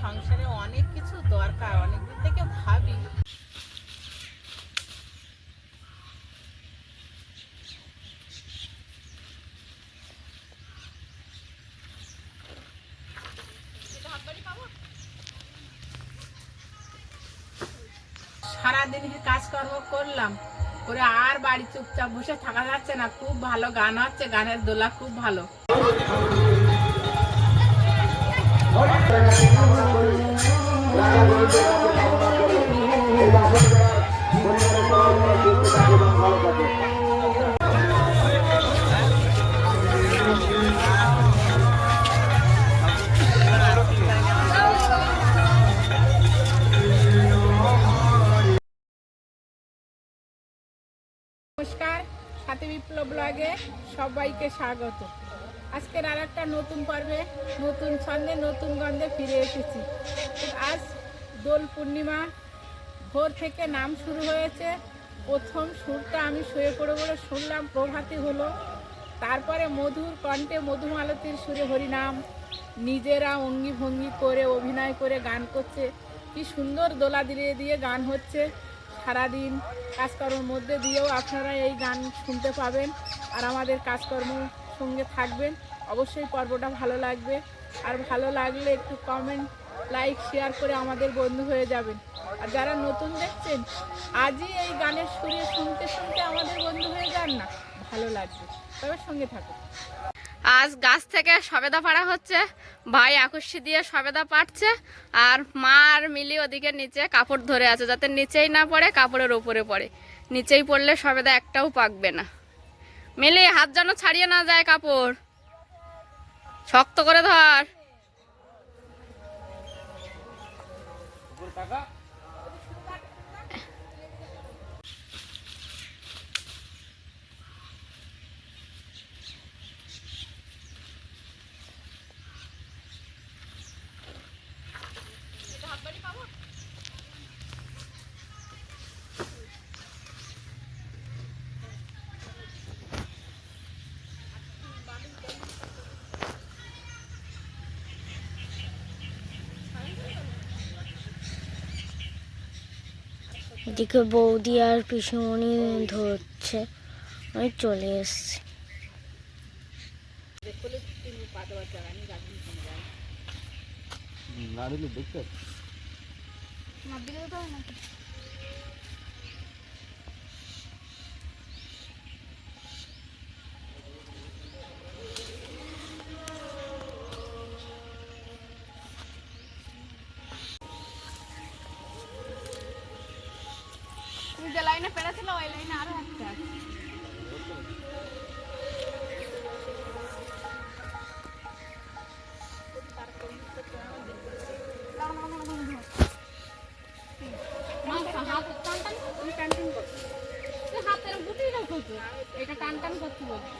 সংসারে অনেক কিছু দরকার, অনেকদিন থেকে ভাবি। সারাদিন কাজকর্ম করলাম করে আর বাড়ি চুপচাপ বসে থাকা যাচ্ছে না। খুব ভালো গান হচ্ছে, গানের দোলা খুব ভালো। নমস্কার, সাথী বিপ্লব ব্লগে সবাইকে স্বাগত। আজকের আর একটা নতুন পর্বে নতুন ছন্দে নতুন গন্ধে ফিরে এসেছি। আজ দোল পূর্ণিমা, ভোর থেকে নাম শুরু হয়েছে। প্রথম সুরটা আমি শুয়ে পড়ে পড়ে শুনলাম, প্রভাতী হলো। তারপরে মধুর কণ্ঠে মধুমালতীর সুরে হরিনাম, নিজেরা অঙ্গি ভঙ্গি করে অভিনয় করে গান করছে। কি সুন্দর দোলা দিয়ে দিয়ে গান হচ্ছে। সারাদিন কাজকর্মের মধ্যে দিয়েও আপনারা এই গান শুনতে পাবেন আর আমাদের কাজকর্ম সঙ্গে থাকবেন। অবশ্যই পর্বটা ভালো লাগবে, আর ভালো লাগলে একটু কমেন্ট, লাইক, শেয়ার করে আমাদের বন্ধু হয়ে যাবেন। আর যারা নতুন দেখছেন, আজই এই গানের সুরে শুনতে শুনতে আমাদের বন্ধু হয়ে যান না, ভালো লাগবে। তবে সঙ্গে থাকুন। আজ গাছ থেকে সবেদা পাড়া হচ্ছে, ভাই আকুশি দিয়ে সবেদা পাড়ছে, আর মা আর মিলি ওদিকে নিচে কাপড় ধরে আছে যাতে নিচেই না পড়ে, কাপড়ের ওপরে পড়ে। নিচেই পড়লে সবেদা একটাও পাকবে না। মিলি, হাত যেন ছাড়িয়ে না যায়, কাপড় শক্ত করে ধর। এদিকে বৌদি আর পিসিমণি ধরছে, আমি চলে এসছি। তুমি যে লাইনে পেরেছিল ওই লাইনে আরো একটা আছে। হাতের গুটি রাখো, এটা টান টান করতে বলছি।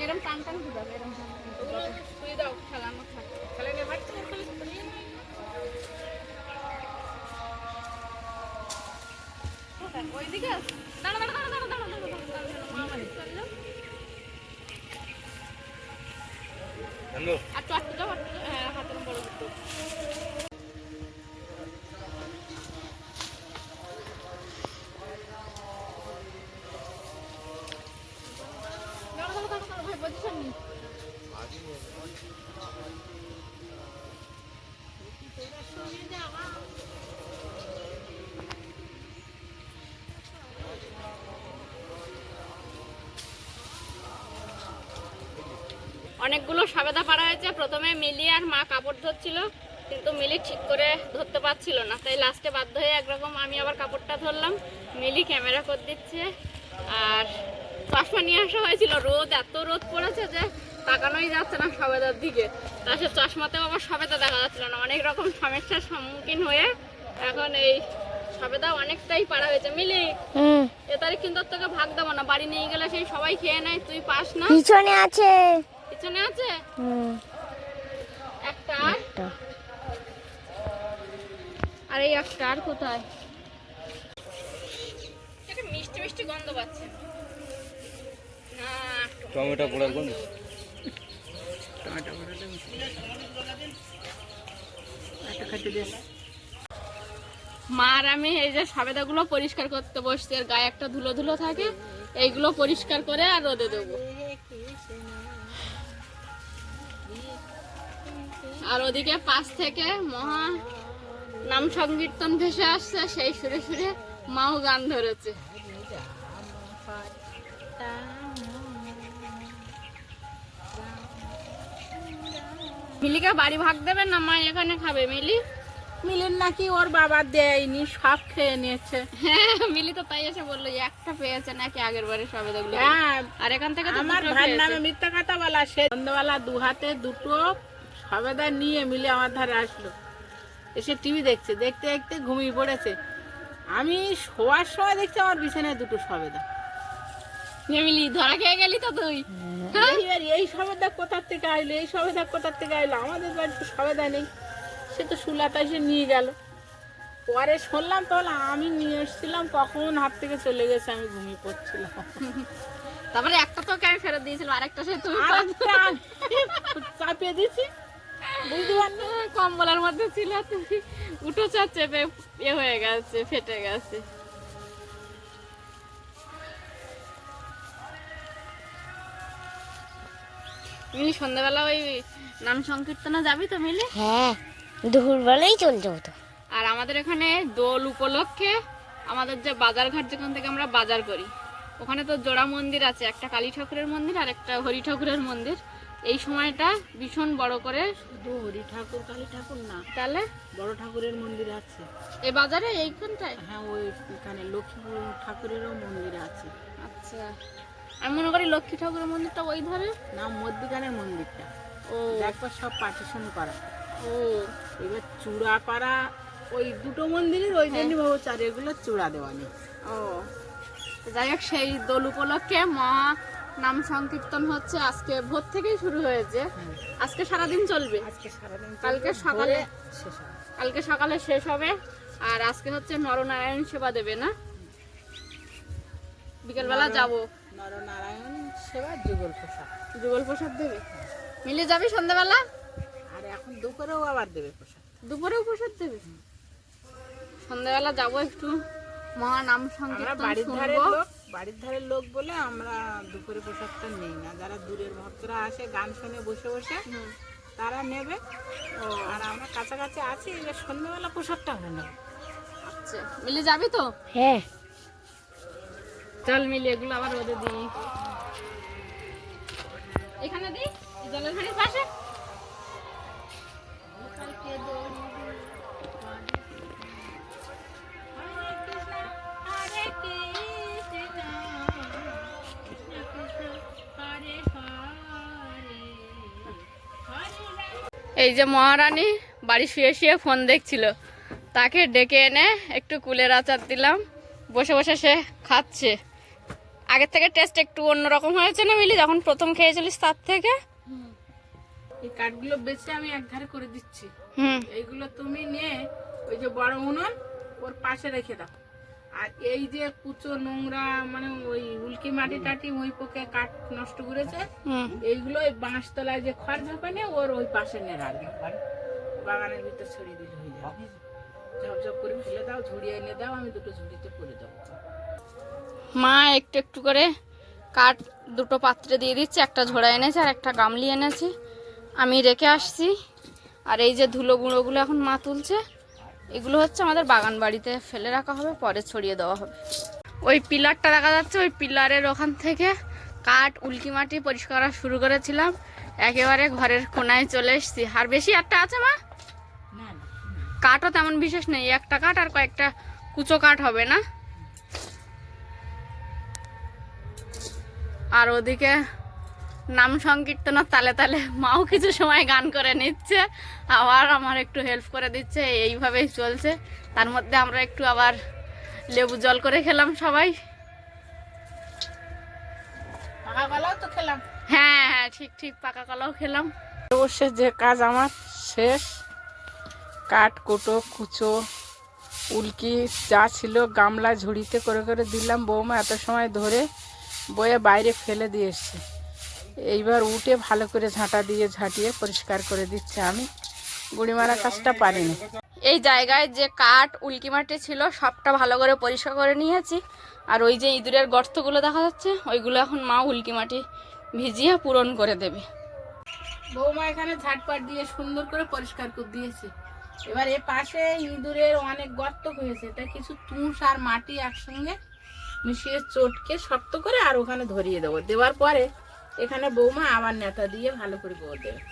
এরম টান টান ঘুরাবে, এরম শুয়ে দাও, খেলানো থাকে খেলানো হাঁটতে ওইদিকে দাঁড়া দাঁড়া দাঁড়া দাঁড়া দাঁড়া দাঁড়া আর চট্ট যাও, হ্যাঁ হাতের বড় ভাই পজিশন নি। অনেকগুলো সবেদা পাড়া হয়েছে। প্রথমে মিলি আর মা কাপড় ধরছিল, কিন্তু মিলি ঠিক করে ধরতে পারছিল না, তাই লাস্টে বাধ্য হয়ে একরকম আমি আবার কাপড়টা ধরলাম, মিলি ক্যামেরা করে দিচ্ছে। আর চশমা নিয়ে আসা হয়েছিল, রোদ এত রোদ পড়েছে যে তাকানোই যাচ্ছে না সবেদার দিকে। তাছাড়া চশমাতেও আবার সবেদা দেখা যাচ্ছিল না। অনেক রকম সমস্যার সম্মুখীন হয়ে এখন এই সবেদা অনেকটাই পাড়া হয়েছে। মিলি, এ তারিখ কিন্তু তোকে ভাগ দেবো না, বাড়ি নিয়ে গেলে সেই সবাই খেয়ে নেয়, তুই পাস না। পিছনে আছে, পিছনে আছে একটা, আর এই একটা, আর কোথায়? মিষ্টি মিষ্টি গন্ধ পাচ্ছে না, টমেটো পোড়ার গন্ধ। টমেটো ভরে দেবো, একটা খেতে দিস। মা আর আমি এই যে সবেদাগুলো পরিষ্কার করতে বসছি, এর গায়ে একটা ধুলো ধুলো থাকে, এইগুলো পরিষ্কার করে আর রোদে দেবো। আর ওদিকে পাশ থেকে মহা নাম সংকীর্তন ভেসে আসছে, সেই সুরে সুরে মাও গান ধরেছে। মিলিকে বাড়ি ভাগ দেবেন না মা এখানে খাবে? মিলি মিলির নাকি ওর বাবা দেয়নি, সব খেয়ে নিয়েছে। হ্যাঁ মিলি তো তাই এসে বললো যে একটা পেয়েছে নাকি আগের বারে সবেদাগুলো। হ্যাঁ, আর এখান থেকে তো আমার দুটো ভাই পেয়েছে। নামে মিথ্যা কথা বলা। সে সন্ধ্যাবেলা 2 হাতে 2টো সবেদা নিয়ে মিলে আমার ধারে আসলো, এসে টিভি দেখছে, দেখতে দেখতে ঘুমিয়ে পড়েছে। আমি শোয়ার সময় দেখছি আমার বিছানায় 2টো সবেদা। নিয়ে মিলি ধরা খেয়ে গেলি তো তুই। হ্যাঁ? এইবার এই সবেদা কোথার থেকে আইলো, এই সবেদা কোথার থেকে আইলো, আমাদের বাড়িতে সবেদা নেই। সে তো সুলাতা এসে নিয়ে গেল। পরে শুনলাম তাহলে আমি নিয়ে এসেছিলাম, কখন হাত থেকে চলে গেছে, আমি ঘুমিয়ে পড়ছিলাম। তারপরে একটা তোকে আমি ফেরত দিয়েছিলাম, আরেকটা সে তুই আরেকটা চাপিয়ে দিছি, বুঝতে পারলি? কম্বলের মধ্যে ছিল, তুমি উঠো চা চেপে হয়ে গেছে, ফেটে গেছে। মিলি সন্ধ্যাবেলা ওই নাম সংকীর্তনে যাবি তো মিলি? হ্যাঁ, দুপুরবেলাই চলে যাবো তো। আর আমাদের এখানে দোল উপলক্ষে আমাদের যে বাজার ঘাট, যেখান থেকে আমরা বাজার করি, ওখানে তো জোড়া মন্দির আছে, একটা কালী ঠাকুরের মন্দির আর একটা হরি ঠাকুরের মন্দির। এই সময়টা ভীষণ বড় করে। শুধু হরি ঠাকুর কালী ঠাকুর না, তাহলে বড় ঠাকুরের মন্দির আছে। এই বাজারে এইখানটায়? হ্যাঁ, ওই এখানে লক্ষ্মী ঠাকুরেরও মন্দির আছে। আচ্ছা, আমি মনে করি লক্ষ্মী ঠাকুরের মন্দিরটা ওই ধারে। না, মধ্যখানের মন্দিরটা। ও দেখো সব পার্টিশন করা। ও এবার চূড়া করা ওই 2টো মন্দিরের, ওই জন্যই ভাবছি আর এগুলো চূড়া দেওয়া নেই। ও তো যাই হোক, সেই দোল উপলক্ষে মহা নাম সংকীর্তন হচ্ছে। আজকে ভোর থেকেই শুরু হয়েছে, আজকে সারাদিন চলবে। আজকে সারাদিন কালকে চলবে, সকালে ভোরে শেষ হবে। কালকে সকালে শেষ হবে। আর আজকে হচ্ছে নরনারায়ণ সেবা দেবে না? বিকেলবেলা যাব। নরনারায়ণ সেবা, যুগল প্রসাদ। যুগল প্রসাদ দেবে। মিলে যাবি সন্ধ্যাবেলা? আর এখন দুপুরেও আবার দেবে প্রসাদ। দুপুরেও প্রসাদ দেবে? সন্ধ্যাবেলা যাবো একটু মহা নাম আমরা সংকীর্তন বাড়ির ধারের শুনবো। লোক, বাড়ির ধারের লোক বলে আমরা দুপুরে প্রসাদটা নেই না। যারা দূরের ভক্তরা আসে গান শুনে বসে বসে, হুম। তারা নেবে। আর আমরা কাছাকাছি আছি, এবার সন্ধ্যাবেলা প্রসাদটা হবে না। আচ্ছা, মিলে যাবি তো? হ্যাঁ, চল মিলে এগুলো আবার রোদে দিই। এখানে দিই, এই জলের ঘানির পাশে। এই যে মহারানী বাড়ি শুয়ে শুয়ে ফোন দেখছিল, তাকে ডেকে এনে একটু কুলের আচার দিলাম, বসে বসে সে খাচ্ছে। আগের থেকে টেস্ট একটু অন্যরকম হয়েছে না মিলি, যখন প্রথম খেয়েছিলিস তার থেকে? এই কাঠগুলো বেছে আমি একধারে করে দিচ্ছি। হুম। এইগুলো তুমি নিয়ে ওই যে বড় উনুন ওর পাশে রেখে দাও। আর এই যে কুচো নোংরা, মানে ওই উল্কি মাটি টাটি ওই পোকে কাঠ নষ্ট করেছে, হুম। এইগুলো ওই বাঁশ তলায় যে খড় ঝাঁপানে ওর ওই পাশে নিয়ে রাখবে, বাগানের ভিতর ছড়িয়ে দিলে হয়ে যাবে। ঝপঝপ করে ফেলে দাও, ঝুড়িয়ে এনে দাও, আমি 2টো ঝুড়িতে করে দেবো। মা একটু একটু করে কাঠ 2টো পাত্রে দিয়ে দিচ্ছে, একটা ঝোড়া এনেছে আর একটা গামলি এনেছি, আমি রেখে আসছি। আর এই যে ধুলো গুঁড়োগুলো এখন মা তুলছে, এগুলো হচ্ছে আমাদের বাগান বাড়িতে ফেলে রাখা হবে, পরে ছড়িয়ে দেওয়া হবে। ওই পিলারটা দেখা যাচ্ছে, ওই পিলারের ওখান থেকে কাঠ উল্কি মাটি পরিষ্কার করা শুরু করেছিলাম, একেবারে ঘরের কোনায় চলে এসেছি। আর বেশি একটা আছে মা? না না, কাঠও তেমন বিশেষ নেই, একটা কাঠ আর কয়েকটা কুচো কাঠ হবে না। আর ওদিকে নাম সংকীর্তনের তালে তালে মাও কিছু সময় গান করে নিচ্ছে, আবার আমার একটু হেল্প করে দিচ্ছে, এইভাবেই চলছে। তার মধ্যে আমরা একটু আবার লেবু জল করে খেলাম সবাই। পাকা কলাও তো খেলাম। হ্যাঁ হ্যাঁ, ঠিক ঠিক, পাকা কলাও খেলাম। অবশ্যই যে কাজ আমার শেষ, কাঠ কোটো কুচো উল্কি যা ছিল গামলা ঝুড়িতে করে করে দিলাম। বৌমা এত সময় ধরে বয়ে বাইরে ফেলে দিয়ে এসছে। এইবার উঠে ভালো করে ঝাঁটা দিয়ে ঝাঁটিয়ে পরিষ্কার করে দিচ্ছে। আমি গুড়ি মারা কাজটা পারিনি। এই জায়গায় যে কাঠ উল্কি মাটি ছিল সবটা ভালো করে পরিষ্কার করে নিয়েছি। আর ওই যে ইঁদুরের গর্তগুলো দেখা যাচ্ছে ওইগুলো এখন মা উল্কি মাটি ভিজিয়ে পূরণ করে দেবে। বৌমা এখানে ঝাটপাট দিয়ে সুন্দর করে পরিষ্কার করে দিয়েছে। এবার এ পাশে ইঁদুরের অনেক গর্ত হয়েছে, তাই কিছু তুষ আর মাটি একসঙ্গে মিশিয়ে চটকে শক্ত করে আর ওখানে ধরিয়ে দেবো। দেওয়ার পরে এখানে বৌমা আবার নেতা দিয়ে ভালো করে বো দেবে।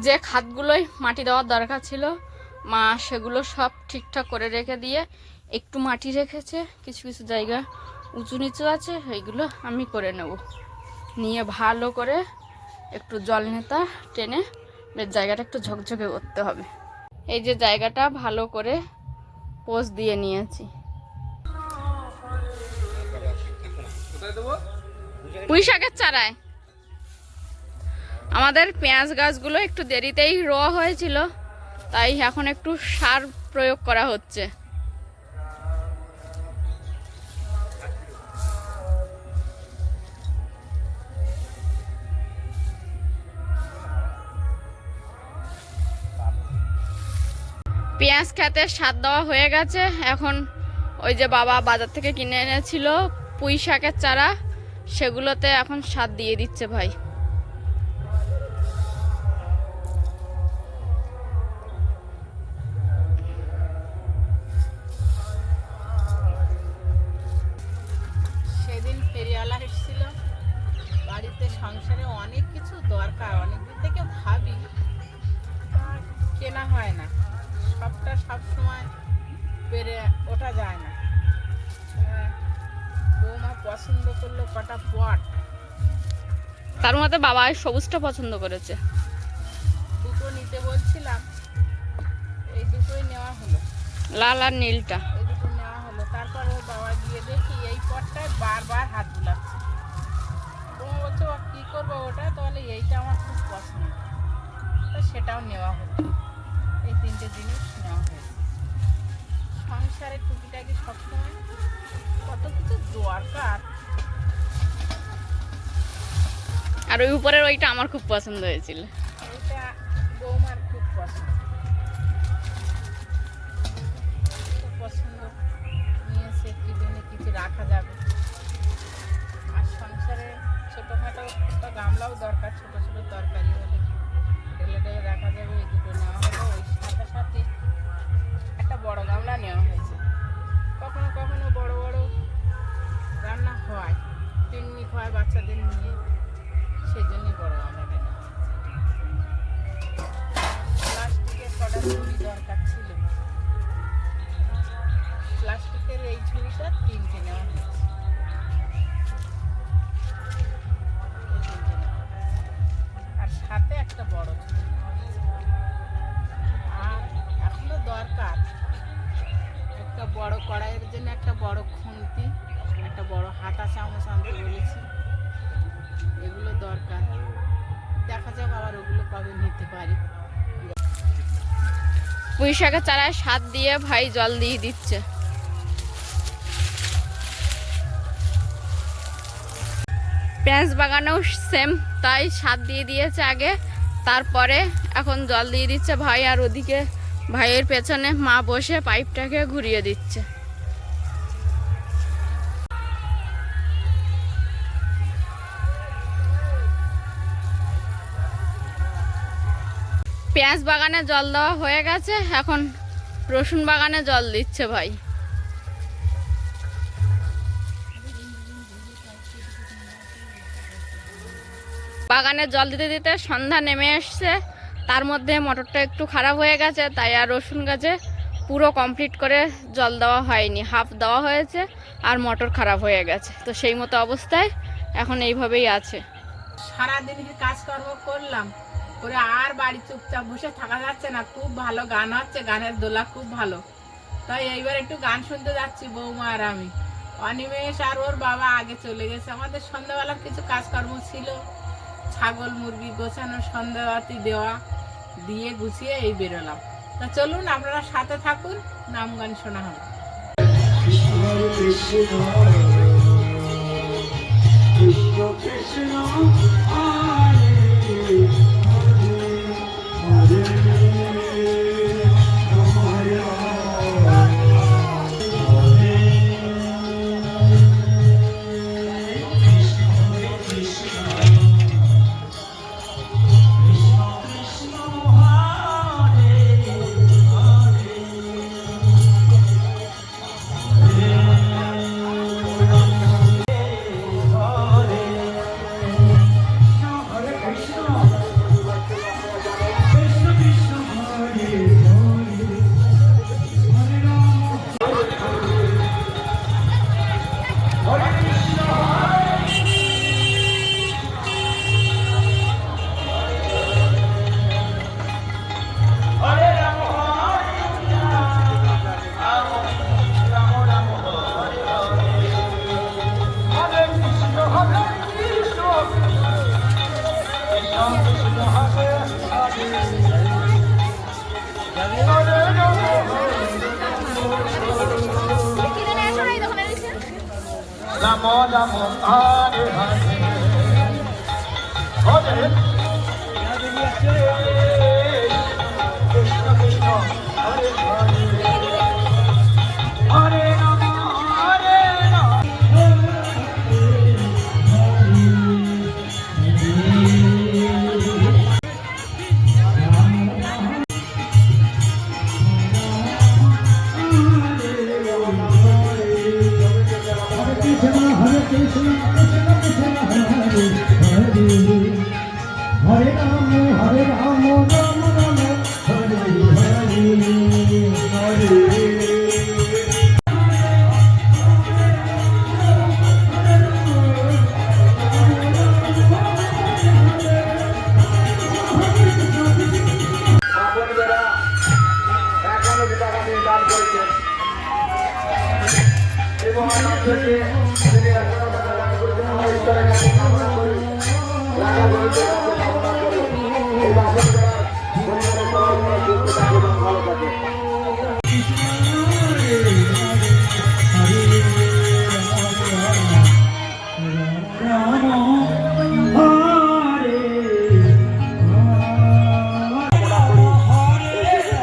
যে খাতগুলোই মাটি দেওয়ার দরকার ছিল মা সেগুলো সব ঠিকঠাক করে রেখে দিয়ে একটু মাটি রেখেছে, কিছু কিছু জায়গা উঁচু নিচু আছে, এইগুলো আমি করে নেব। নিয়ে ভালো করে একটু জল নেতা টেনে বেশ জায়গাটা একটু ঝকঝকে করতে হবে। এই যে জায়গাটা ভালো করে পোজ দিয়ে নিয়েছি। পুঁই শাকের চারায় আমাদের পেঁয়াজ গাছগুলো একটু দেরিতেই রোয়া হয়েছিল, তাই এখন একটু সার প্রয়োগ করা হচ্ছে। পেঁয়াজ খেতে সার দেওয়া হয়ে গেছে। এখন ওই যে বাবা বাজার থেকে কিনে এনেছিল পুঁই শাকের চারা, সেগুলোতে এখন সার দিয়ে দিচ্ছে ভাই। সেদিন ফেরিওয়ালা এসেছিল বাড়িতে, সংসারে অনেক কিছু দরকার, অনেকদিন থেকে ভাবি কেনা হয় না, সবটা সব সময় পেরে ওঠা যায় না। বৌমা পছন্দ করলো কটা পট, তার মধ্যে বাবা সবুজটা পছন্দ করেছে। দুটো নিতে বলছিলাম, এই দুটোই নেওয়া হলো, লাল আর নীলটা। এই দুটো নেওয়া হলো। তারপর ও বাবা গিয়ে দেখি এই পটটায় বারবার হাত বুলাচ্ছে। বৌমা বলছে ও কী করবো ওটা, তাহলে এইটা আমার খুব পছন্দ, তো সেটাও নেওয়া হলো। এই তিনটে জিনিস নেওয়া হয়েছে। সংসারে টুকিটাকি সবসময় কত কিছু দরকার। আর ওই উপরের ওইটা আমার খুব পছন্দ হয়েছিল। এইটা বৌমার খুব পছন্দ, খুব পছন্দ নিয়েছে। কি জন্য কিছু রাখা যাবে, আর সংসারে ছোটোখাটো একটা গামলাও দরকার, ছোটো ছোটো তরকারি হলে ঢেলে ঢেলে রাখা যাবে। এই দুটো নেওয়া হলো। ওই সাথে সাথে একটা বড় গামলা নেওয়া হয়েছে। কখনো কখনো বড় বড় রান্না হয়, পিকনিক হয় বাচ্চাদের নিয়ে, সেই জন্যই বড় গামলাটা নেওয়া হয়েছে। প্লাস্টিকের কটা ঝুড়ি দরকার ছিল, প্লাস্টিকের এই ঝুড়িটা তিনটে নেওয়া হয়েছে। আর সাথে একটা বড় ঝুড়ি নেওয়া হয়েছে। আর এখনো দরকার একটা বড় কড়াইয়ের জন্য একটা বড় খুন্তি, একটা বড় হাতা চামচ আনতে বলেছি। এগুলো দরকার, দেখা যাক আবার ওগুলো কবে নিতে পারি। পুঁই শাকের চারায় সার দিয়ে ভাই জল দিয়ে দিচ্ছে। পেঁয়াজ বাগানেও সেম তাই, সার দিয়ে দিয়েছে আগে, তারপরে এখন জল দিয়ে দিচ্ছে ভাই। আর ওদিকে ভাইয়ের পেছনে মা বসে পাইপটাকে ঘুরিয়ে দিচ্ছে। পেঁয়াজ বাগানে জল দেওয়া হয়ে গেছে, এখন রসুন বাগানে জল দিচ্ছে ভাই। বাগানে জল দিতে দিতে সন্ধ্যা নেমে এসছে, তার মধ্যে মোটরটা একটু খারাপ হয়ে গেছে, তাই আর রসুন গাছে পুরো কমপ্লিট করে জল দেওয়া হয়নি, হাফ দেওয়া হয়েছে আর মোটর খারাপ হয়ে গেছে। তো সেই মতো অবস্থায় এখন এইভাবেই আছে। সারাদিন কাজকর্ম করলাম করে আর বাড়ি চুপচাপ বসে থাকা যাচ্ছে না। খুব ভালো গান হচ্ছে, গানের দোলা খুব ভালো, তাই এইবার একটু গান শুনতে যাচ্ছি বৌমা আর আমি। অনিমেষ আর ওর বাবা আগে চলে গেছে। আমাদের সন্ধ্যাবেলার কিছু কাজকর্ম ছিল, ছাগল মুরগি গোছানো, সন্ধ্যাবাতি দেওয়া, দিয়ে গুছিয়ে এই বেরোলাম। তা চলুন আপনারা সাথে থাকুন, নাম গান শোনা হবে। Namo Namo Hare Hare Hare Krishna Krishna Hare Hare Hare Rama Hare Rama Hare Ram, Hare Ram, Ram Ram, Hare Hare,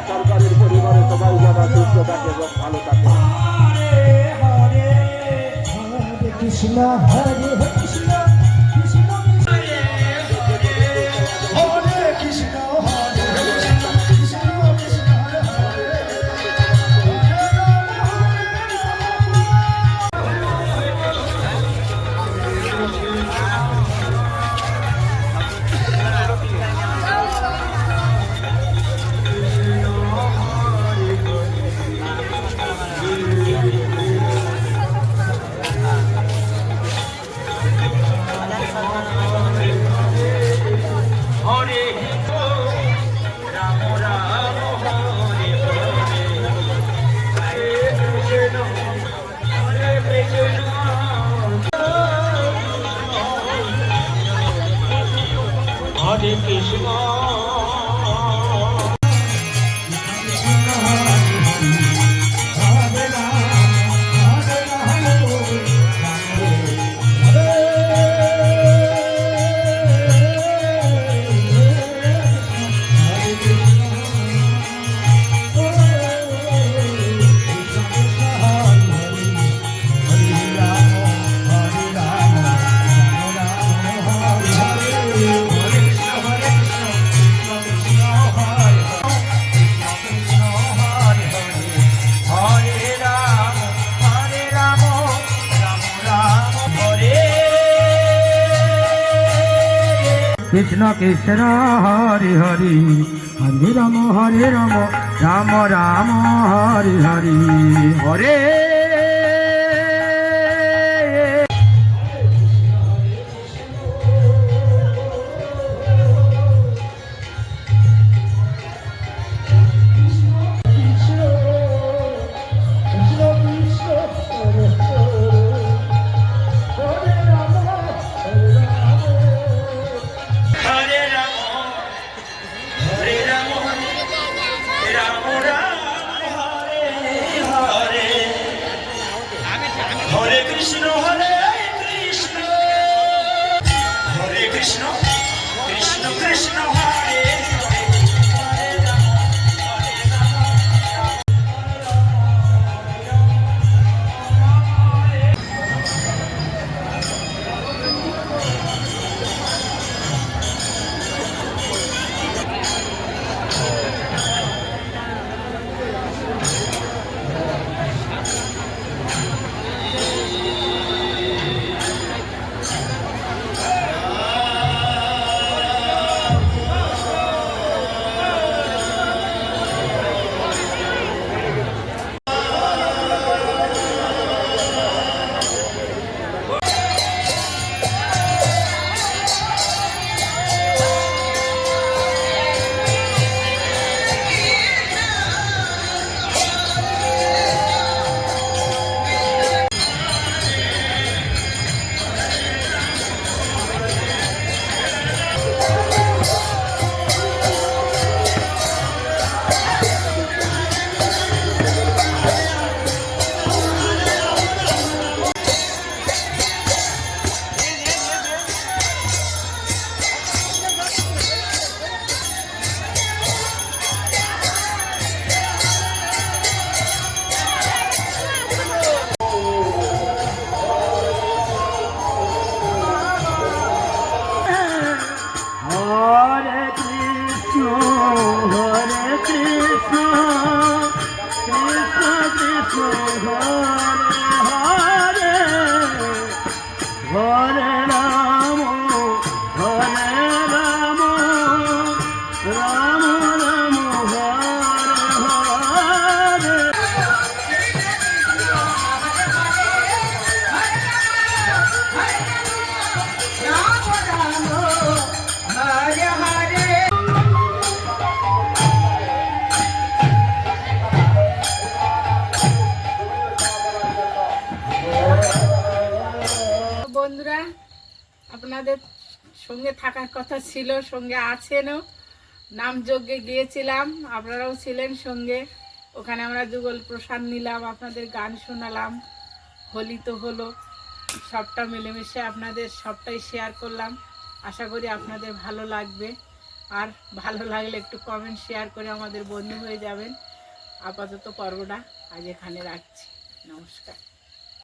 সরকারের পরিবারে সবাই যারা সুস্থ থাকে এবং ভালো থাকে। কৃষ্ণ হরে কৃষ্ণ কৃষ্ণ হরে কৃষ্ণ হরে কৃষ্ণ কৃষ্ণ হরে Hare Krishna Krishna Krishna Hare Hare Hare Rama Rama Rama Hare Hare Hare Krishna Krishna Hare Hare হরে রাম হরে রাম রাম রাম হরে হরে। বন্ধুরা, আপনাদের সঙ্গে থাকার কথা ছিল, সঙ্গে আছেনও। নাম যজ্ঞে গিয়েছিলাম, আপনারাও ছিলেন সঙ্গে। ওখানে আমরা যুগল প্রসাদ নিলাম, আপনাদের গান শোনালাম, হোলি তো হলো, সবটা মিলেমিশে আপনাদের সবটাই শেয়ার করলাম। আশা করি আপনাদের ভালো লাগবে। আর ভালো লাগলে একটু কমেন্ট শেয়ার করে আমাদের বন্ধু হয়ে যাবেন। আপাতত পর্বটা আজ এখানে রাখছি। নমস্কার।